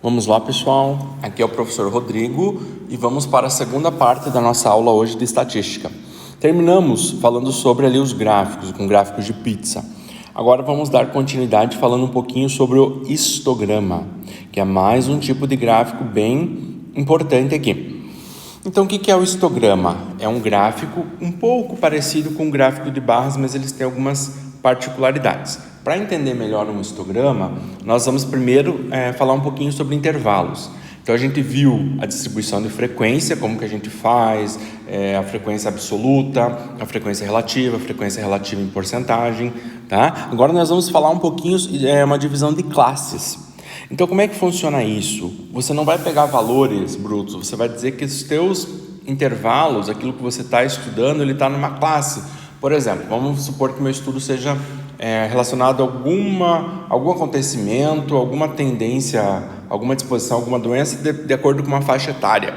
Vamos lá, pessoal. Aqui é o professor Rodrigo e vamos para a segunda parte da nossa aula hoje de estatística. Terminamos falando sobre ali os gráficos, com gráficos de pizza. Agora vamos dar continuidade falando um pouquinho sobre o histograma, que é mais um tipo de gráfico bem importante aqui. Então, o que é o histograma? É um gráfico um pouco parecido com o gráfico de barras, mas eles têm algumas particularidades. Para entender melhor um histograma, nós vamos primeiro falar um pouquinho sobre intervalos. Então, a gente viu a distribuição de frequência, como que a gente faz, a frequência absoluta, a frequência relativa em porcentagem, tá? Agora nós vamos falar um pouquinho, uma divisão de classes. Então, como é que funciona isso? Você não vai pegar valores brutos, você vai dizer que os teus intervalos, aquilo que você está estudando, ele está numa classe. Por exemplo, vamos supor que meu estudo seja relacionado a algum acontecimento, alguma tendência, alguma disposição, alguma doença de acordo com uma faixa etária.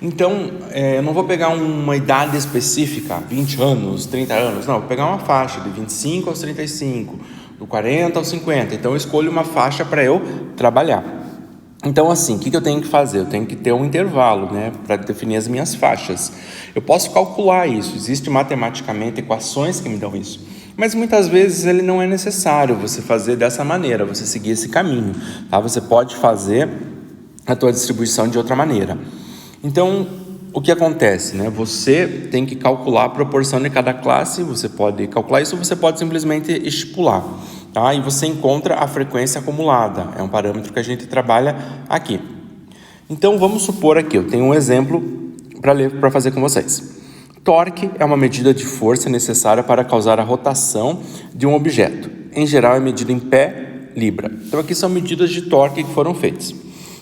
Então, eu não vou pegar uma idade específica, 20 anos, 30 anos, não, vou pegar uma faixa de 25 aos 35, do 40 aos 50, então eu escolho uma faixa para eu trabalhar. Então, assim, o que eu tenho que fazer? Eu tenho que ter um intervalo, para definir as minhas faixas. Eu posso calcular isso, existe matematicamente equações que me dão isso, mas muitas vezes ele não é necessário você fazer dessa maneira, você seguir esse caminho, tá? Você pode fazer a tua distribuição de outra maneira. Então, o que acontece, Você tem que calcular a proporção de cada classe, você pode calcular isso ou você pode simplesmente estipular, tá? E você encontra a frequência acumulada, é um parâmetro que a gente trabalha aqui. Então, vamos supor aqui, eu tenho um exemplo para fazer com vocês. Torque é uma medida de força necessária para causar a rotação de um objeto. Em geral, é medida em pé, libra. Então, aqui são medidas de torque que foram feitas.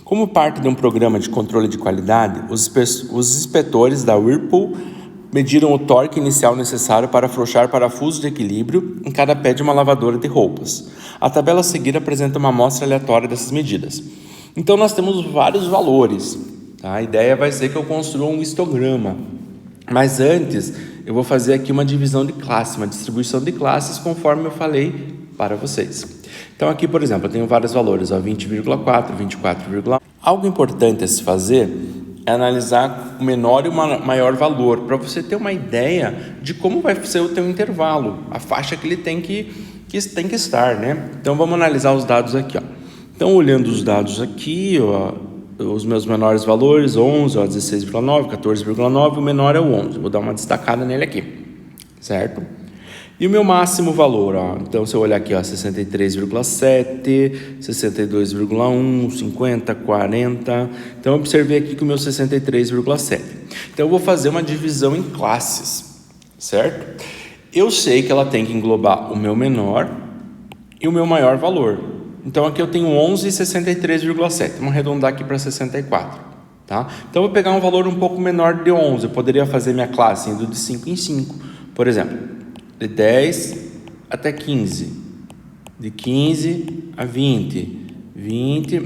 Como parte de um programa de controle de qualidade, os inspetores da Whirlpool mediram o torque inicial necessário para afrouxar parafusos de equilíbrio em cada pé de uma lavadora de roupas. A tabela a seguir apresenta uma amostra aleatória dessas medidas. Então, nós temos vários valores. Tá? A ideia vai ser que eu construa um histograma. Mas antes, eu vou fazer aqui uma divisão de classe, uma distribuição de classes, conforme eu falei para vocês. Então, aqui, por exemplo, eu tenho vários valores, 20,4, 24,1. Algo importante a se fazer é analisar o menor e o maior valor, para você ter uma ideia de como vai ser o teu intervalo, a faixa que ele tem que estar, Então, vamos analisar os dados aqui, Então, olhando os dados aqui, os meus menores valores, 11, 16,9, 14,9, o menor é o 11. Vou dar uma destacada nele aqui, certo? E o meu máximo valor, então se eu olhar aqui, 63,7, 62,1, 50, 40. Então eu observei aqui que o meu 63,7. Então eu vou fazer uma divisão em classes, certo? Eu sei que ela tem que englobar o meu menor e o meu maior valor. Então, aqui eu tenho 11 e 63,7. Vamos arredondar aqui para 64, tá? Então, eu vou pegar um valor um pouco menor de 11. Eu poderia fazer minha classe indo de 5 em 5. Por exemplo, de 10 até 15. De 15 a 20. 20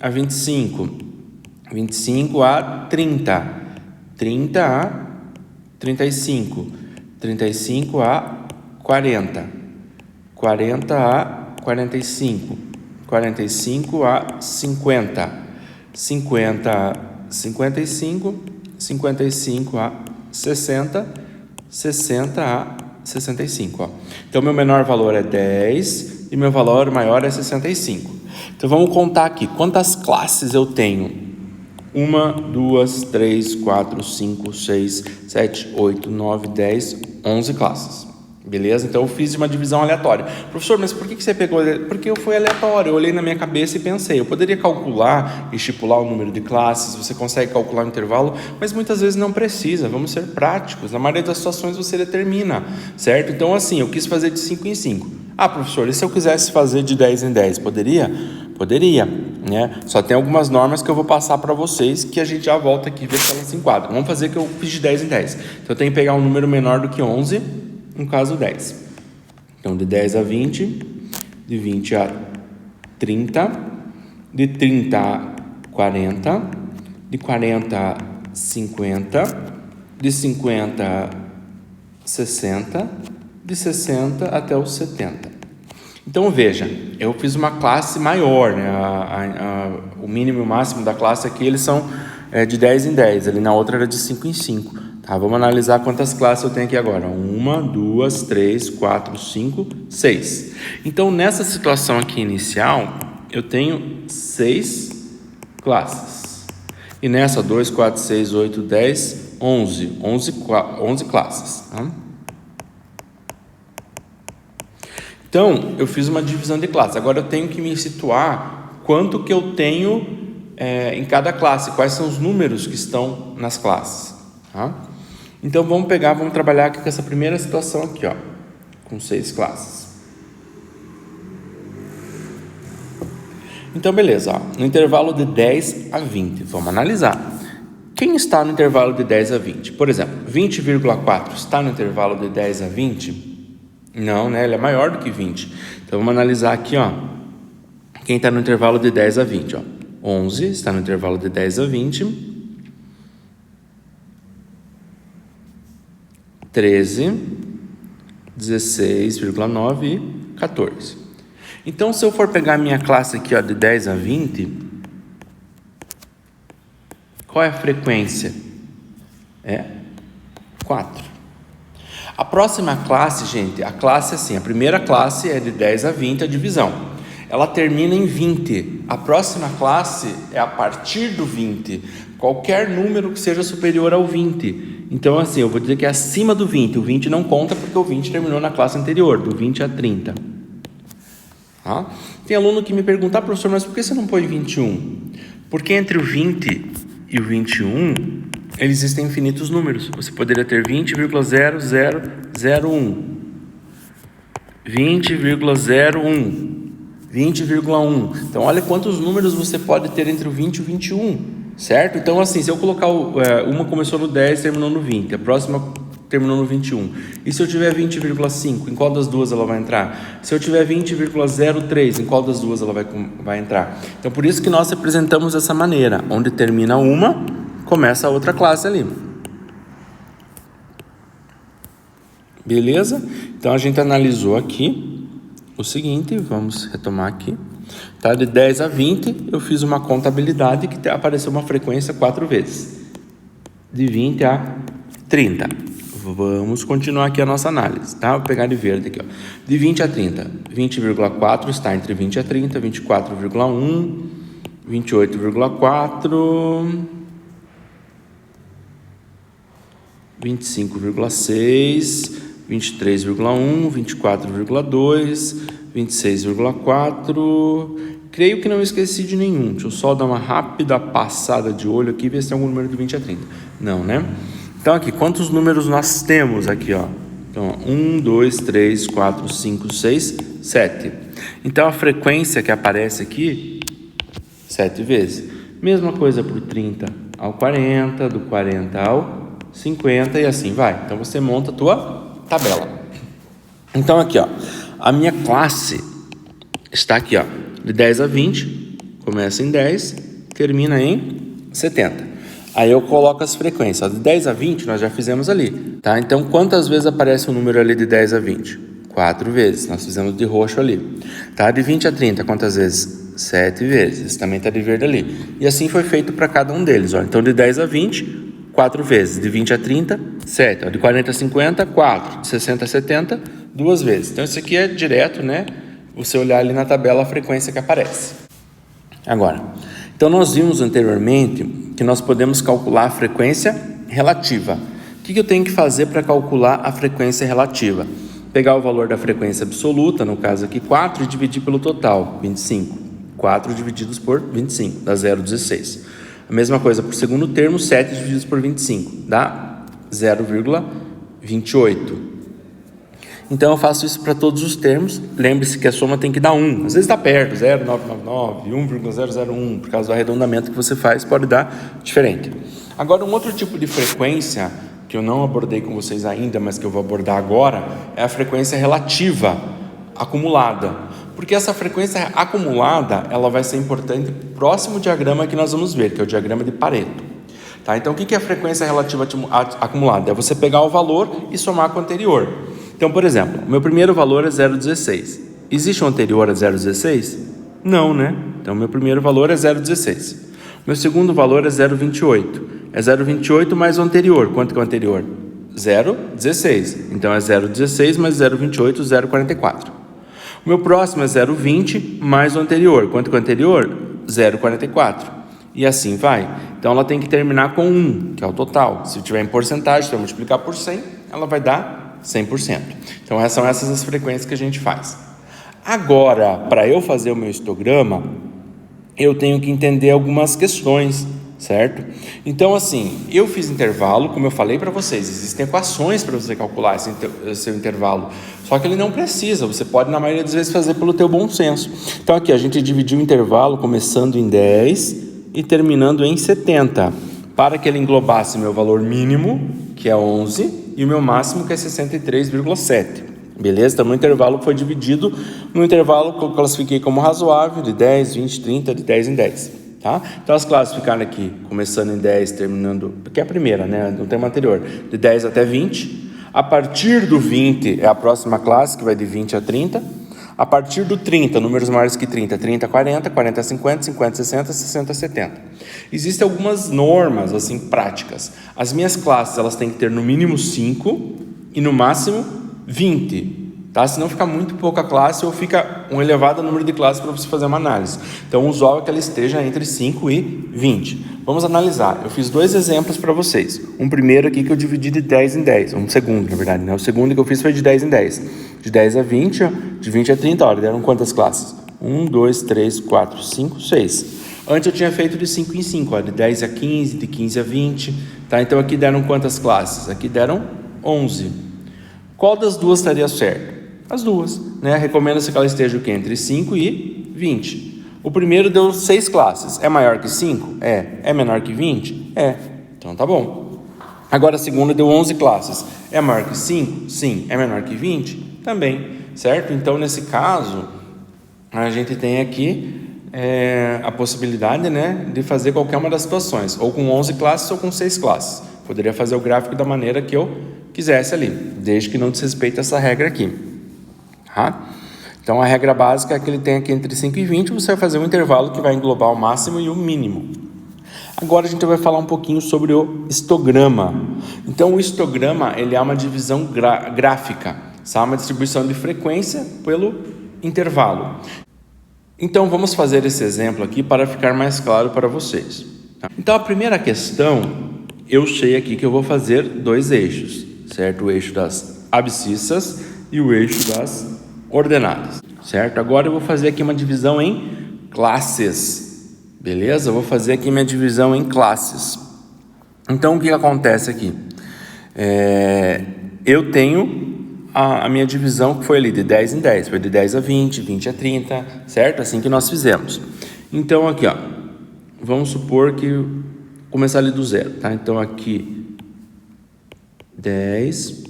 a 25. 25 a 30. 30 a 35. 35 a 40. 40 a 45, 45 a 50, 50 a 55, 55 a 60, 60 a 65. Então, meu menor valor é 10 e meu valor maior é 65. Então, vamos contar aqui quantas classes eu tenho. 1, 2, 3, 4, 5, 6, 7, 8, 9, 10, 11 classes. Beleza? Então eu fiz uma divisão aleatória. Professor, mas por que você pegou? Porque foi aleatório, eu olhei na minha cabeça e pensei, eu poderia calcular, estipular o número de classes, você consegue calcular o intervalo, mas muitas vezes não precisa, vamos ser práticos, na maioria das situações você determina, certo? Então assim, eu quis fazer de 5 em 5. Professor, e se eu quisesse fazer de 10 em 10, poderia? Poderia, Só tem algumas normas que eu vou passar para vocês, que a gente já volta aqui e vê se elas se enquadram. Vamos fazer que eu fiz de 10 em 10. Então eu tenho que pegar um número menor do que 11, no caso 10. Então, de 10 a 20, de 20 a 30, de 30 a 40, de 40 a 50, de 50 a 60, de 60 até os 70. Então veja, eu fiz uma classe maior, né? O mínimo e o máximo da classe aqui, eles são de 10 em 10, ali na outra era de 5 em 5. Tá, vamos analisar quantas classes eu tenho aqui agora. 1, 2, 3, 4, 5, 6. Então nessa situação aqui inicial, eu tenho 6 classes. E nessa 2, 4, 6, 8, 10, 11 classes. Tá? Então, eu fiz uma divisão de classes. Agora eu tenho que me situar quanto que eu tenho em cada classe, quais são os números que estão nas classes. Tá? Então, vamos trabalhar aqui com essa primeira situação aqui, ó, com 6 classes. Então, beleza. Ó, no intervalo de 10 a 20, vamos analisar. Quem está no intervalo de 10 a 20? Por exemplo, 20,4 está no intervalo de 10 a 20? Não, né? Ele é maior do que 20. Então, vamos analisar aqui, ó. Quem está no intervalo de 10 a 20, ó. 11 está no intervalo de 10 a 20. 13, 16,9 e 14. Então, se eu for pegar a minha classe aqui, ó, de 10 a 20, qual é a frequência? É 4. A próxima classe, gente, a classe assim, a primeira classe é de 10 a 20, a divisão. Ela termina em 20. A próxima classe é a partir do 20. Qualquer número que seja superior ao 20. Então, assim, eu vou dizer que é acima do 20. O 20 não conta porque o 20 terminou na classe anterior, do 20 a 30. Tá? Tem aluno que me pergunta, professor, mas por que você não põe 21? Porque entre o 20 e o 21... existem infinitos números. Você poderia ter 20,0001, 20,01, 20,1. Então, olha quantos números você pode ter entre o 20 e o 21, certo? Então, assim, se eu colocar uma começou no 10 e terminou no 20, a próxima terminou no 21. E se eu tiver 20,5, em qual das duas ela vai entrar? Se eu tiver 20,03, em qual das duas ela vai entrar? Então, por isso que nós representamos dessa maneira, onde termina uma, começa a outra classe ali. Beleza? Então, a gente analisou aqui o seguinte, vamos retomar aqui. Tá? De 10 a 20, eu fiz uma contabilidade que apareceu uma frequência 4 vezes. De 20 a 30. Vamos continuar aqui a nossa análise, tá? Vou pegar de verde aqui, ó. De 20 a 30, 20,4 está entre 20 a 30, 24,1, 28,4... 25,6, 23,1, 24,2, 26,4. Creio que não esqueci de nenhum. Deixa eu só dar uma rápida passada de olho aqui e ver se tem algum número de 20 a 30. Não, né? Então, aqui, quantos números nós temos aqui, ó? Então, 1, 2, 3, 4, 5, 6, 7. Então, a frequência que aparece aqui, 7 vezes. Mesma coisa para o 30 ao 40, do 40 ao 50 e assim vai. Então, você monta a tua tabela. Então, aqui, ó, a minha classe está aqui, ó, de 10 a 20, começa em 10, termina em 70. Aí eu coloco as frequências. De 10 a 20 nós já fizemos ali, tá? Então, quantas vezes aparece o número ali de 10 a 20? 4 vezes. Nós fizemos de roxo ali. Tá? De 20 a 30, quantas vezes? 7 vezes. Também está de verde ali. E assim foi feito para cada um deles. Ó. Então, de 10 a 20, 4 vezes. De 20 a 30, 7. Ó. De 40 a 50, 4. De 60 a 70, 2 vezes. Então, isso aqui é direto, né? Você olhar ali na tabela a frequência que aparece. Agora, então nós vimos anteriormente que nós podemos calcular a frequência relativa. O que eu tenho que fazer para calcular a frequência relativa? Pegar o valor da frequência absoluta, no caso aqui 4, e dividir pelo total, 25. 4 divididos por 25, dá 0,16. A mesma coisa para o segundo termo, 7 divididos por 25, dá 0,28. Então, eu faço isso para todos os termos. Lembre-se que a soma tem que dar 1. Às vezes está perto, 0,999, 1,001. Por causa do arredondamento que você faz, pode dar diferente. Agora, um outro tipo de frequência, que eu não abordei com vocês ainda, mas que eu vou abordar agora, é a frequência relativa acumulada. Porque essa frequência acumulada, ela vai ser importante no próximo diagrama que nós vamos ver, que é o diagrama de Pareto. Tá? Então, o que é a frequência relativa acumulada? É você pegar o valor e somar com o anterior. Então, por exemplo, o meu primeiro valor é 0,16. Existe um anterior a 0,16? Não, né? Então, meu primeiro valor é 0,16. Meu segundo valor é 0,28. É 0,28 mais o anterior. Quanto que é o anterior? 0,16. Então, é 0,16 mais 0,28, 0,44. O meu próximo é 0,20 mais o anterior. Quanto que é o anterior? 0,44. E assim vai. Então, ela tem que terminar com 1, que é o total. Se tiver em porcentagem, se eu multiplicar por 100, ela vai dar 100%. Então, são essas as frequências que a gente faz. Agora, para eu fazer o meu histograma, eu tenho que entender algumas questões, certo? Então, assim, eu fiz intervalo, como eu falei para vocês, existem equações para você calcular esse seu intervalo, só que ele não precisa, você pode, na maioria das vezes, fazer pelo teu bom senso. Então, aqui, a gente dividiu o intervalo começando em 10 e terminando em 70, para que ele englobasse meu valor mínimo, que é 11, e o meu máximo, que é 63,7. Beleza? Então, meu intervalo foi dividido no intervalo que eu classifiquei como razoável, de 10, 20, 30, de 10 em 10. Tá? Então, as classes ficaram aqui, começando em 10, terminando, porque é a primeira, né? No tema anterior, de 10 até 20. A partir do 20 é a próxima classe, que vai de 20 a 30. A partir do 30, números maiores que 30, 30 a 40, 40 a 50, 50 a 60, 60 a 70. Existem algumas normas, assim, práticas. As minhas classes, elas têm que ter no mínimo 5 e no máximo 20, tá? Senão fica muito pouca classe ou fica um elevado número de classes para você fazer uma análise. Então, o usual é que ela esteja entre 5 e 20. Vamos analisar. Eu fiz 2 exemplos para vocês. Um primeiro aqui que eu dividi de 10 em 10. Um segundo, na verdade, né? O segundo que eu fiz foi de 10 em 10. De 10 a 20, de 20 a 30, olha, deram quantas classes? 1, 2, 3, 4, 5, 6. Antes eu tinha feito de 5 em 5, ó, de 10 a 15, de 15 a 20. Tá? Então, aqui deram quantas classes? Aqui deram 11. Qual das duas estaria certo? As duas, né? Recomenda-se que ela esteja o quê? Entre 5 e 20. O primeiro deu 6 classes. É maior que 5? É. É menor que 20? É. Então tá bom. Agora a segunda deu 11 classes. É maior que 5? Sim. É menor que 20? Também. Certo? Então, nesse caso, a gente tem aqui a possibilidade, né, de fazer qualquer uma das situações. Ou com 11 classes ou com 6 classes. Poderia fazer o gráfico da maneira que eu quisesse ali, desde que não desrespeite essa regra aqui. Tá? Então, a regra básica é que ele tem aqui entre 5 e 20, você vai fazer um intervalo que vai englobar o máximo e o mínimo. Agora, a gente vai falar um pouquinho sobre o histograma. Então, o histograma, ele é uma divisão gráfica, sabe? Uma distribuição de frequência pelo intervalo. Então, vamos fazer esse exemplo aqui para ficar mais claro para vocês. Tá? Então, a primeira questão, eu sei aqui que eu vou fazer 2 eixos, certo? O eixo das abscissas e o eixo das ordenadas, certo? Agora eu vou fazer aqui uma divisão em classes, beleza? Eu vou fazer aqui minha divisão em classes. Então, o que acontece aqui? Eu tenho a minha divisão que foi ali de 10 em 10, foi de 10 a 20, 20 a 30, certo? Assim que nós fizemos. Então, aqui, ó, vamos supor que começar ali do zero, tá? Então, aqui 10,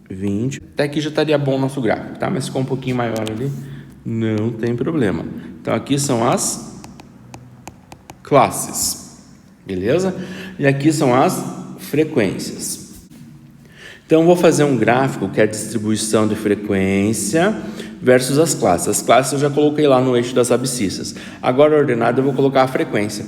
20, até aqui já estaria bom o nosso gráfico, tá? Mas ficou um pouquinho maior ali, não tem problema. Então, aqui são as classes, beleza? E aqui são as frequências. Então, vou fazer um gráfico que é a distribuição de frequência versus as classes. As classes eu já coloquei lá no eixo das abscissas. Agora, a ordenada, eu vou colocar a frequência.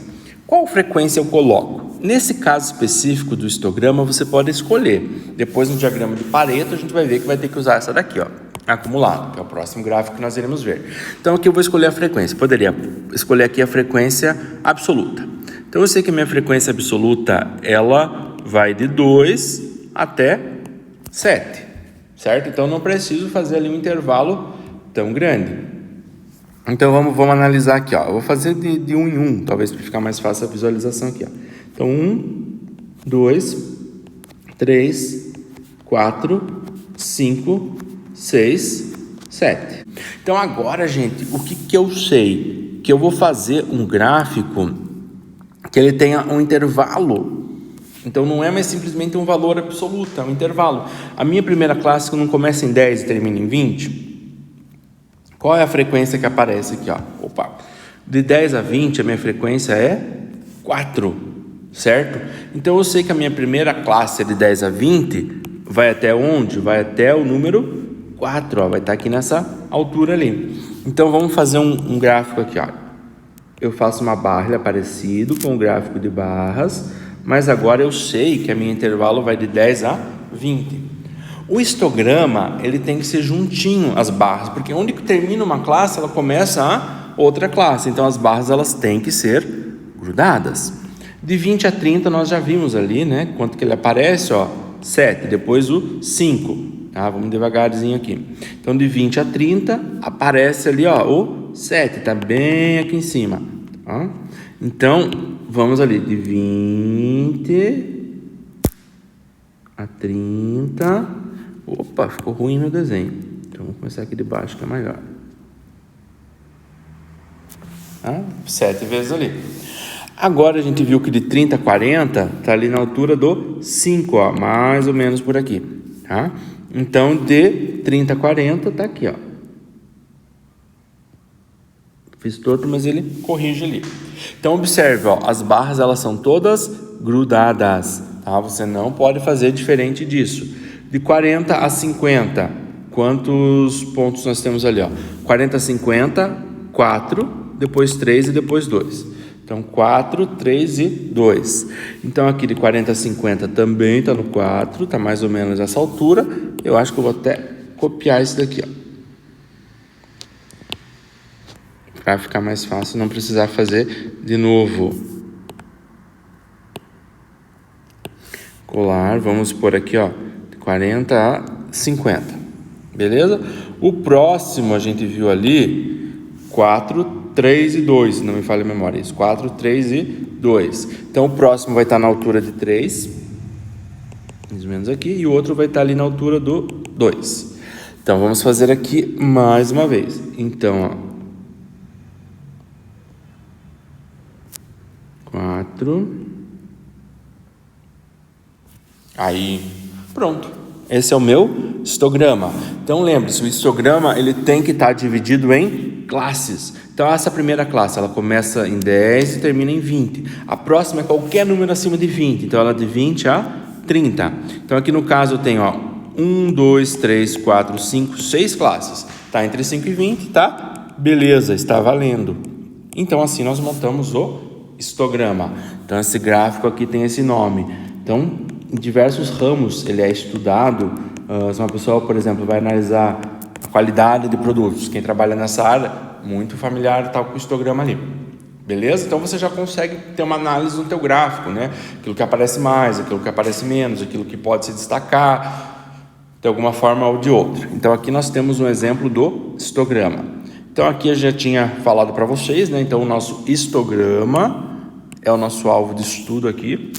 Qual frequência eu coloco? Nesse caso específico do histograma, você pode escolher. Depois, no diagrama de Pareto, a gente vai ver que vai ter que usar essa daqui, ó, acumulado, que é o próximo gráfico que nós iremos ver. Então, aqui eu vou escolher a frequência. Poderia escolher aqui a frequência absoluta. Então, eu sei que a minha frequência absoluta, ela vai de 2 até 7, certo? Então, não preciso fazer ali um intervalo tão grande. Então, vamos analisar aqui, ó. Eu vou fazer de 1 em 1, talvez para ficar mais fácil a visualização aqui, ó. Então, 1, 2, 3, 4, 5, 6, 7. Então, agora, gente, o que eu sei? Que eu vou fazer um gráfico que ele tenha um intervalo. Então, não é mais simplesmente um valor absoluto, é um intervalo. A minha primeira classe, que não começa em 10 e termina em 20, qual é a frequência que aparece aqui? Ó? Opa. De 10 a 20, a minha frequência é 4, certo? Então, eu sei que a minha primeira classe é de 10 a 20, vai até onde? Vai até o número 4, ó, vai estar aqui nessa altura ali. Então, vamos fazer um gráfico aqui, ó. Eu faço uma barra, ele é parecido com o gráfico de barras, mas agora eu sei que a minha intervalo vai de 10 a 20. O histograma, ele tem que ser juntinho as barras, porque onde que termina uma classe, ela começa a outra classe. Então, as barras, elas têm que ser grudadas. De 20 a 30, nós já vimos ali, né? Quanto que ele aparece, ó, 7, depois o 5. Tá? Vamos devagarzinho aqui. Então, de 20 a 30, aparece ali, ó, o 7, tá bem aqui em cima. Tá? Então, vamos ali, de 20 a 30. Opa, ficou ruim meu desenho. Então, vamos começar aqui de baixo, que é maior. 7 vezes ali. Agora, a gente viu que de 30 a 40, tá ali na altura do 5, ó, mais ou menos por aqui, tá? Então, de 30 a 40, tá aqui, ó. Fiz torto, mas ele corrige ali. Então, observe, ó, as barras, elas são todas grudadas, tá? Você não pode fazer diferente disso. De 40 a 50, quantos pontos nós temos ali, ó? 40 a 50, 4, depois 3 e depois 2. Então, 4, 3 e 2. Então, aqui de 40 a 50 também está no 4, está mais ou menos essa altura. Eu acho que eu vou até copiar isso daqui, ó, para ficar mais fácil, não precisar fazer de novo. Colar, vamos por aqui, ó, de 40 a 50. Beleza? O próximo a gente viu ali, 4, 3 e 2, se não me falha a memória, isso, 4, 3 e 2. Então, o próximo vai estar na altura de 3, mais ou menos aqui, e o outro vai estar ali na altura do 2. Então, vamos fazer aqui mais uma vez. Então, ó, 4. Aí, pronto. Esse é o meu histograma. Então, lembre-se, o histograma, ele tem que estar dividido em classes. Então, essa primeira classe, ela começa em 10 e termina em 20. A próxima é qualquer número acima de 20. Então, ela é de 20 a 30. Então, aqui no caso, eu tenho, ó, 1, 2, 3, 4, 5, 6 classes. Tá entre 5 e 20, tá? Beleza, está valendo. Então, assim, nós montamos o histograma. Então, esse gráfico aqui tem esse nome. Então, em diversos ramos ele é estudado. Se uma pessoa, por exemplo, vai analisar a qualidade de produtos, quem trabalha nessa área, muito familiar está com o histograma ali. Beleza? Então você já consegue ter uma análise no teu gráfico, né? Aquilo que aparece mais, aquilo que aparece menos, aquilo que pode se destacar de alguma forma ou de outra. Então aqui nós temos um exemplo do histograma. Então aqui eu já tinha falado para vocês, né? Então o nosso histograma é o nosso alvo de estudo aqui.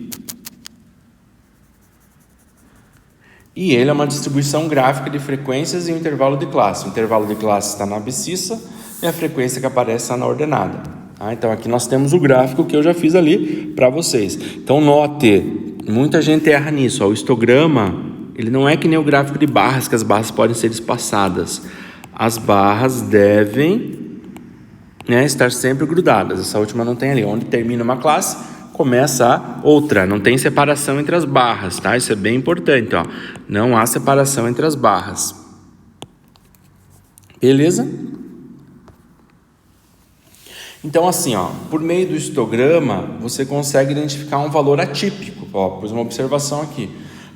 E ele é uma distribuição gráfica de frequências e um intervalo de classe. O intervalo de classe está na abscissa e a frequência que aparece está na ordenada. Então, aqui nós temos o gráfico que eu já fiz ali para vocês. Então, note, muita gente erra nisso. O histograma, ele não é que nem o gráfico de barras, que as barras podem ser espaçadas. As barras devem, né, estar sempre grudadas. Essa última não tem ali. Onde termina uma classe, começa a outra. Não tem separação entre as barras, tá? Isso é bem importante, ó. Não há separação entre as barras. Beleza? Então, assim, ó, por meio do histograma, você consegue identificar um valor atípico. Ó, pus uma observação aqui.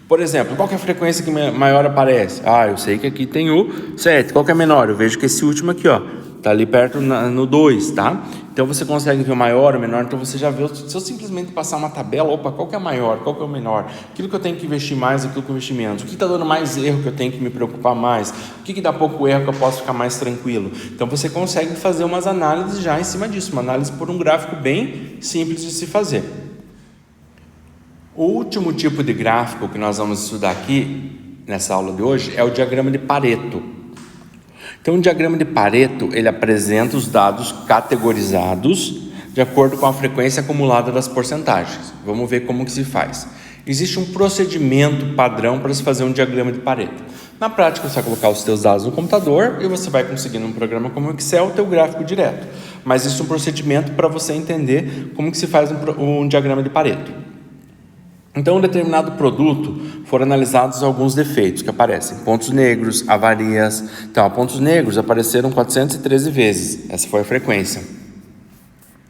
Por exemplo, qual que é a frequência que maior aparece? Eu sei que aqui tem o 7. Qual que é menor? Eu vejo que esse último aqui, ó, tá ali perto no 2, tá? Então, você consegue ver o maior, o menor. Então, você já vê, se eu simplesmente passar uma tabela, opa, qual que é o maior, qual que é o menor? Aquilo que eu tenho que investir mais, aquilo que eu investir menos. O que está dando mais erro que eu tenho que me preocupar mais? O que dá pouco erro que eu posso ficar mais tranquilo? Então, você consegue fazer umas análises já em cima disso. Uma análise por um gráfico bem simples de se fazer. O último tipo de gráfico que nós vamos estudar aqui, nessa aula de hoje, é o diagrama de Pareto. Então, o diagrama de Pareto, ele apresenta os dados categorizados de acordo com a frequência acumulada das porcentagens. Vamos ver como que se faz. Existe um procedimento padrão para se fazer um diagrama de Pareto. Na prática, você vai colocar os seus dados no computador e você vai conseguir num programa como o Excel o teu gráfico direto. Mas existe um procedimento para você entender como que se faz um diagrama de Pareto. Então, um determinado produto foram analisados alguns defeitos que aparecem. Pontos negros, avarias. Então, pontos negros apareceram 413 vezes. Essa foi a frequência.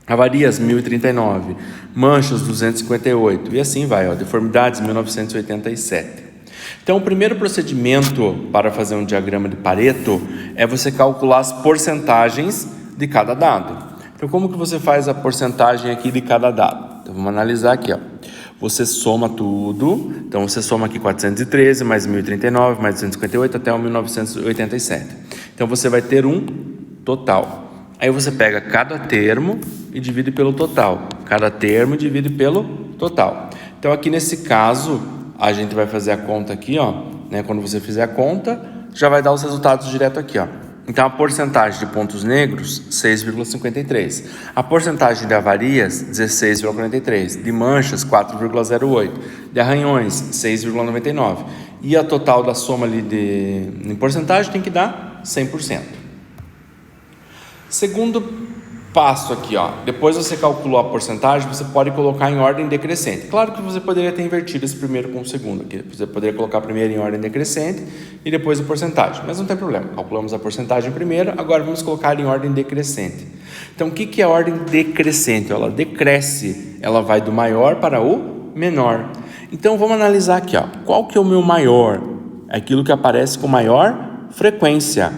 Avarias, 1039. Manchas, 258. E assim vai, ó. Deformidades, 1987. Então, o primeiro procedimento para fazer um diagrama de Pareto é você calcular as porcentagens de cada dado. Então, como que você faz a porcentagem aqui de cada dado? Então, vamos analisar aqui, ó. Você soma tudo, então você soma aqui 413, mais 1039, mais 258, até o 1987. Então, você vai ter um total. Aí você pega cada termo e divide pelo total. Cada termo divide pelo total. Então, aqui nesse caso, a gente vai fazer a conta aqui, ó, né? Quando você fizer a conta, já vai dar os resultados direto aqui, ó. Então, a porcentagem de pontos negros, 6,53. A porcentagem de avarias, 16,43. De manchas, 4,08. De arranhões, 6,99. E a total da soma ali em porcentagem tem que dar 100%. Segundo passo aqui, ó. Depois você calculou a porcentagem, você pode colocar em ordem decrescente. Claro que você poderia ter invertido esse primeiro com o segundo aqui. Você poderia colocar primeiro em ordem decrescente e depois a porcentagem. Mas não tem problema. Calculamos a porcentagem primeiro, agora vamos colocar em ordem decrescente. Então, o que é a ordem decrescente? Ela decresce, ela vai do maior para o menor. Então, vamos analisar aqui, ó. Qual que é o meu maior? É aquilo que aparece com maior frequência.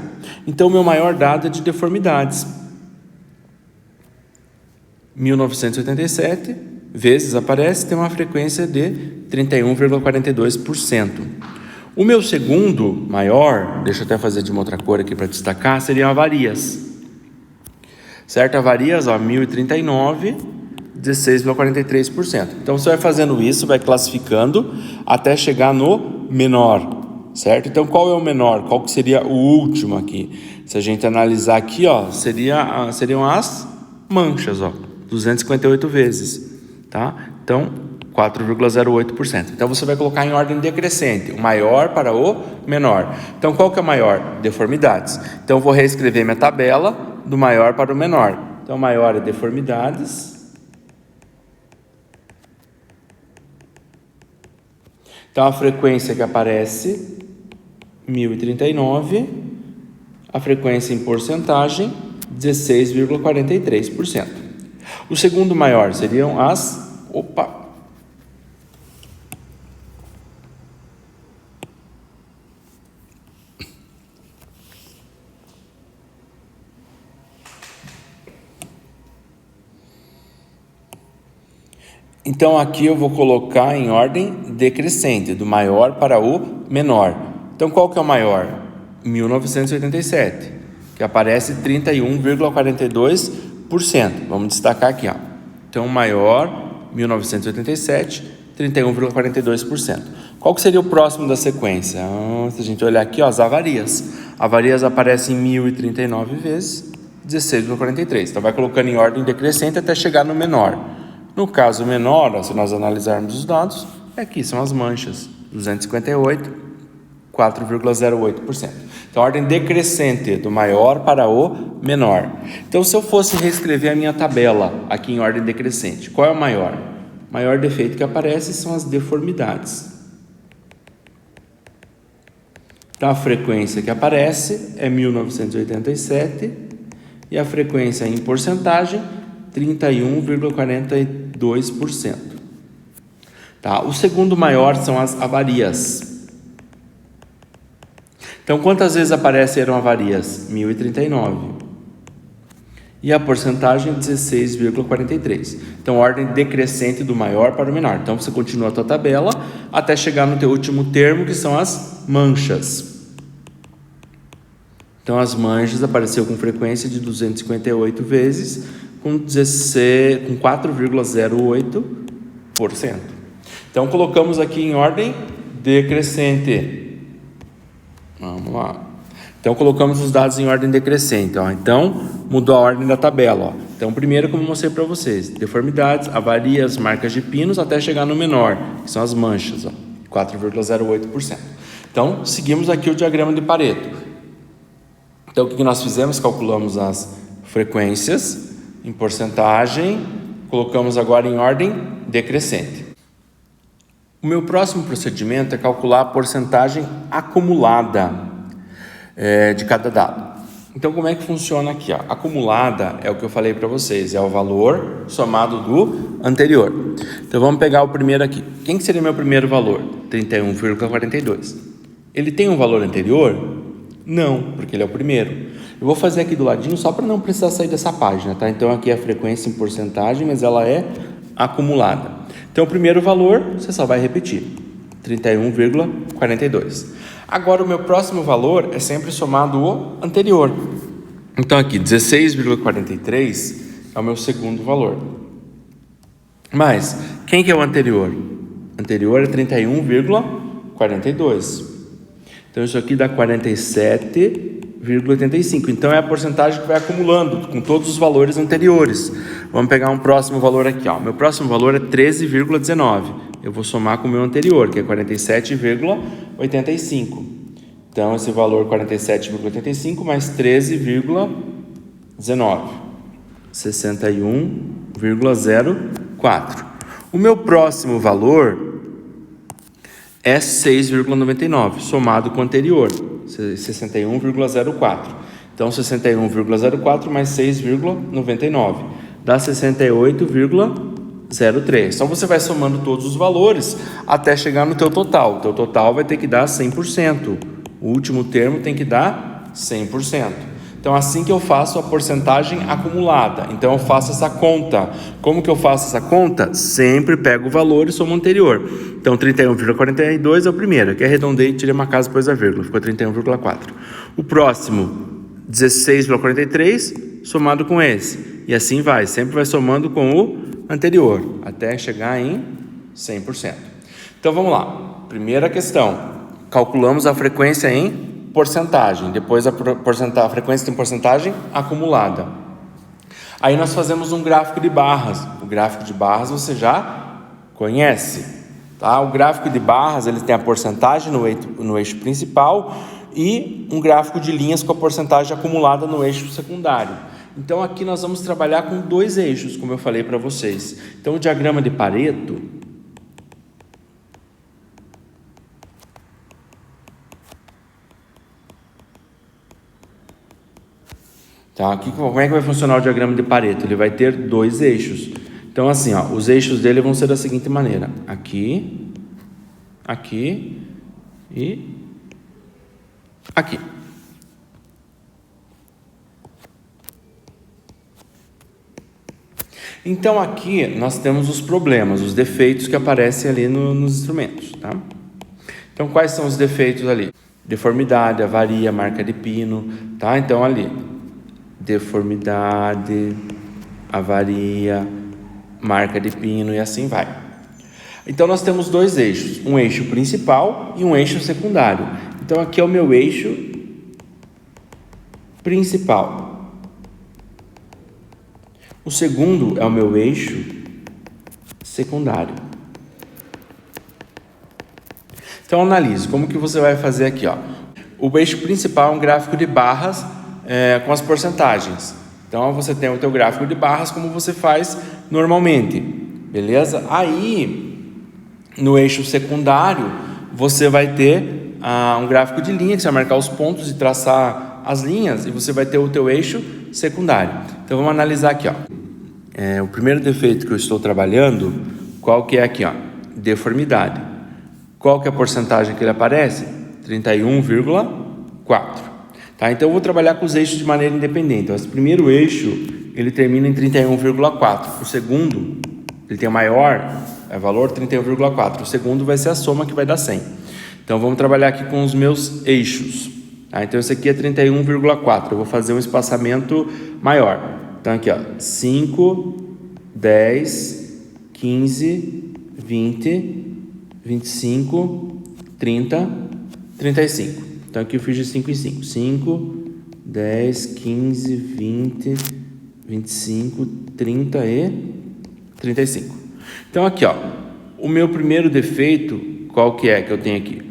Então, o meu maior dado é de deformidades. 1987 vezes aparece, tem uma frequência de 31,42%. O meu segundo maior, deixa eu até fazer de uma outra cor aqui para destacar, seriam avarias. Certo? Avarias, ó, 1039, 16,43%. Então, você vai fazendo isso, vai classificando até chegar no menor. Certo? Então, qual é o menor? Qual que seria o último aqui? Se a gente analisar aqui, ó, seriam as manchas, ó. 258 vezes, tá? Então, 4,08%. Então, você vai colocar em ordem decrescente, o maior para o menor. Então, qual que é o maior? Deformidades. Então, eu vou reescrever minha tabela do maior para o menor. Então, o maior é deformidades. Então, a frequência que aparece, 1039. A frequência em porcentagem, 16,43%. O segundo maior seriam as... Então, aqui eu vou colocar em ordem decrescente, do maior para o menor. Então, qual que é o maior? 1987, que aparece 31,42%. Vamos destacar aqui, ó. Então, maior, 1987, 31,42%. Qual que seria o próximo da sequência? Se a gente olhar aqui, ó, as avarias. Avarias aparecem 1039 vezes, 16,43. Então, vai colocando em ordem decrescente até chegar no menor. No caso menor, ó, se nós analisarmos os dados, aqui são as manchas, 258, 4,08%. Então, ordem decrescente, do maior para o menor. Então, se eu fosse reescrever a minha tabela aqui em ordem decrescente, qual é o maior? O maior defeito que aparece são as deformidades. Então, a frequência que aparece é 1987 e a frequência em porcentagem, 31,42%. Tá? O segundo maior são as avarias. Então, quantas vezes apareceram avarias? 1039. E a porcentagem, 16,43. Então, ordem decrescente do maior para o menor. Então, você continua a tua tabela até chegar no teu último termo, que são as manchas. Então, as manchas apareceu com frequência de 258 vezes, com 4,08%. Então, colocamos aqui em ordem decrescente. Vamos lá. Então, colocamos os dados em ordem decrescente, ó. Então, mudou a ordem da tabela, ó. Então, primeiro, como eu mostrei para vocês, deformidades, avarias, marcas de pinos, até chegar no menor, que são as manchas, ó, 4,08%. Então, seguimos aqui o diagrama de Pareto. Então, o que nós fizemos? Calculamos as frequências em porcentagem, colocamos agora em ordem decrescente. O meu próximo procedimento é calcular a porcentagem acumulada de cada dado. Então, como é que funciona aqui? Ó? Acumulada é o que eu falei para vocês, é o valor somado do anterior. Então, vamos pegar o primeiro aqui. Quem que seria meu primeiro valor? 31,42. Ele tem um valor anterior? Não, porque ele é o primeiro. Eu vou fazer aqui do ladinho só para não precisar sair dessa página, tá? Então, aqui é a frequência em porcentagem, mas ela é acumulada. Então, o primeiro valor, você só vai repetir, 31,42. Agora, o meu próximo valor é sempre somado o anterior. Então, aqui, 16,43 é o meu segundo valor. Mas, quem que é o anterior? O anterior é 31,42. Então, isso aqui dá 47,85. Então, é a porcentagem que vai acumulando com todos os valores anteriores. Vamos pegar um próximo valor aqui. Ó. Meu próximo valor é 13,19. Eu vou somar com o meu anterior, que é 47,85. Então, esse valor 47,85 mais 13,19. 61,04. O meu próximo valor é 6,99, somado com o anterior, 61,04. Então, 61,04 mais 6,99 dá 68,03. Então, você vai somando todos os valores até chegar no teu total. O teu total vai ter que dar 100%. O último termo tem que dar 100%. Então, assim que eu faço a porcentagem acumulada. Então, eu faço essa conta. Como que eu faço essa conta? Sempre pego o valor e somo o anterior. Então, 31,42 é o primeiro. Aqui arredondei e tirei uma casa depois da vírgula. Ficou 31,4. O próximo, 16,43, somado com esse. E assim vai. Sempre vai somando com o anterior, até chegar em 100%. Então, vamos lá. Primeira questão. Calculamos a frequência em porcentagem, depois a frequência em porcentagem acumulada. Aí nós fazemos um gráfico de barras. O gráfico de barras você já conhece, tá? O gráfico de barras ele tem a porcentagem no eixo principal e um gráfico de linhas com a porcentagem acumulada no eixo secundário. Então aqui nós vamos trabalhar com dois eixos, como eu falei para vocês. Então o diagrama de Pareto tá, aqui, como é que vai funcionar o diagrama de Pareto? Ele vai ter dois eixos. Então, assim, ó, os eixos dele vão ser da seguinte maneira: aqui, aqui e aqui. Então, aqui nós temos os problemas, os defeitos que aparecem ali nos instrumentos, tá? Então, quais são os defeitos ali? Deformidade, avaria, marca de pino, tá? Então, ali deformidade, avaria, marca de pino e assim vai. Então nós temos dois eixos, um eixo principal e um eixo secundário. Então aqui é o meu eixo principal. O segundo é o meu eixo secundário. Então analise como que você vai fazer aqui, ó. O eixo principal é um gráfico de barras com as porcentagens. Então você tem o teu gráfico de barras como você faz normalmente, beleza? Aí no eixo secundário você vai ter um gráfico de linha que você vai marcar os pontos e traçar as linhas, e você vai ter o teu eixo secundário. Então vamos analisar aqui, ó. O primeiro defeito que eu estou trabalhando, qual que é aqui, ó? Deformidade. Qual que é a porcentagem que ele aparece? 31,4. Tá, então eu vou trabalhar com os eixos de maneira independente. O primeiro eixo, ele termina em 31,4. O segundo, ele tem o maior valor 31,4. O segundo vai ser a soma que vai dar 100. Então vamos trabalhar aqui com os meus eixos. Tá, então esse aqui é 31,4. Eu vou fazer um espaçamento maior. Então aqui, ó, 5, 10, 15, 20, 25, 30, 35. Então aqui eu fiz de 5 em 5. 5, 10, 15, 20, 25, 30 e 35. Então aqui, ó, o meu primeiro defeito, qual que é que eu tenho aqui?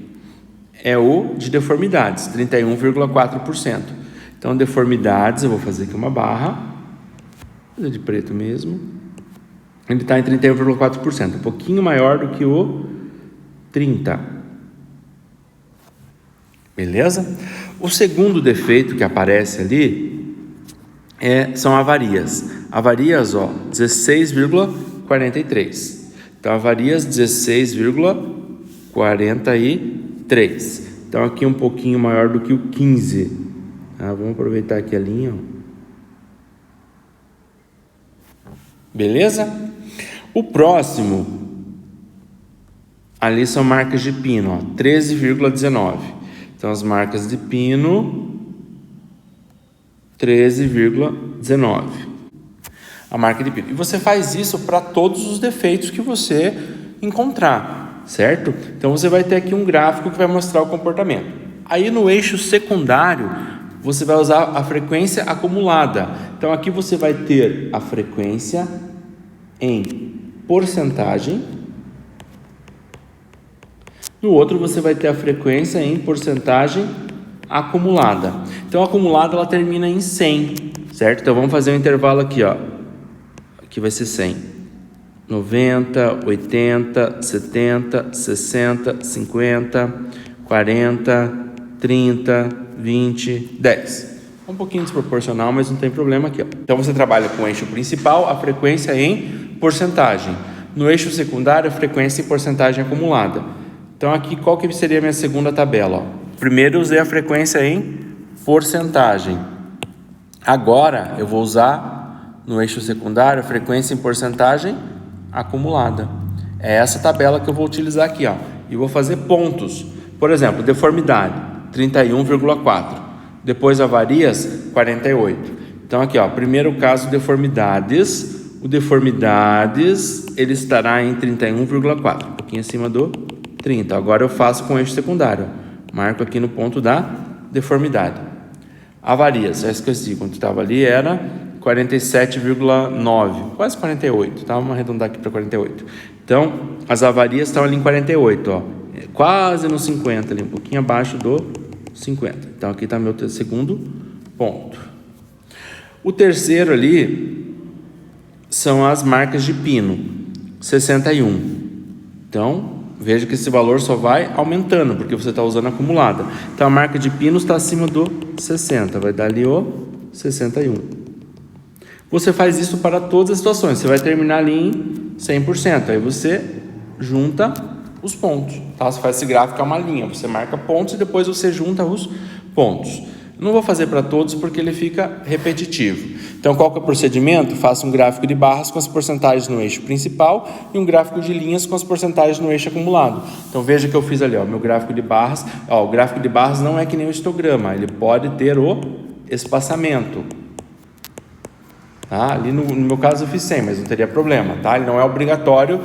É o de deformidades, 31,4%. Então deformidades, eu vou fazer aqui uma barra, vou fazer de preto mesmo. Ele está em 31,4%, um pouquinho maior do que o 30. Beleza? O segundo defeito que aparece ali são avarias. Avarias, 16,43. Então, avarias 16,43. Então, aqui um pouquinho maior do que o 15. Vamos aproveitar aqui a linha. Beleza? O próximo, ali são marcas de pino, 13,19. Então, as marcas de pino, 13,19. A marca de pino. E você faz isso para todos os defeitos que você encontrar, certo? Então, você vai ter aqui um gráfico que vai mostrar o comportamento. Aí, no eixo secundário, você vai usar a frequência acumulada. Então, aqui você vai ter a frequência em porcentagem. No outro, você vai ter a frequência em porcentagem acumulada. Então, a acumulada, ela termina em 100, certo? Então, vamos fazer um intervalo aqui, Aqui vai ser 100. 90, 80, 70, 60, 50, 40, 30, 20, 10. Um pouquinho desproporcional, mas não tem problema aqui, Então, você trabalha com o eixo principal, a frequência em porcentagem. No eixo secundário, a frequência em porcentagem acumulada. Então, aqui, qual que seria a minha segunda tabela? Primeiro, eu usei a frequência em porcentagem. Agora, eu vou usar, no eixo secundário, a frequência em porcentagem acumulada. É essa tabela que eu vou utilizar aqui, E vou fazer pontos. Por exemplo, deformidade, 31,4. Depois, avarias, 48. Então, aqui, primeiro caso, deformidades. O deformidades, ele estará em 31,4. Um pouquinho acima do 30. Agora eu faço com o eixo secundário. Marco aqui no ponto da deformidade. Avarias, já esqueci quanto estava ali, era 47,9, quase 48, Vamos arredondar aqui para 48. Então, as avarias estão ali em 48, quase no 50, ali, um pouquinho abaixo do 50. Então, aqui está meu segundo ponto. O terceiro ali são as marcas de pino, 61. Então, veja que esse valor só vai aumentando, porque você está usando acumulada. Então, a marca de pino está acima do 60, vai dar ali o 61. Você faz isso para todas as situações, você vai terminar ali em 100%. Aí você junta os pontos, Você faz esse gráfico, é uma linha, você marca pontos e depois você junta os pontos. Eu não vou fazer para todos porque ele fica repetitivo. Então, qual que é o procedimento? Faça um gráfico de barras com as porcentagens no eixo principal e um gráfico de linhas com as porcentagens no eixo acumulado. Então, veja que eu fiz ali, meu gráfico de barras. O gráfico de barras não é que nem o histograma, ele pode ter o espaçamento. Ali no meu caso eu fiz 100, mas não teria problema, Ele não é obrigatório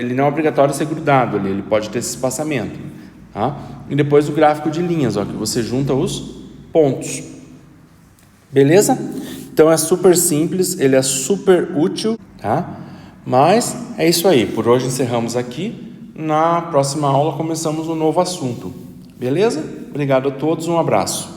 ele não é obrigatório ser grudado ali, ele pode ter esse espaçamento, E depois o gráfico de linhas, que você junta os pontos. Beleza? Então é super simples, ele é super útil, Mas é isso aí, por hoje encerramos aqui. Na próxima aula começamos um novo assunto. Beleza? Obrigado a todos, um abraço.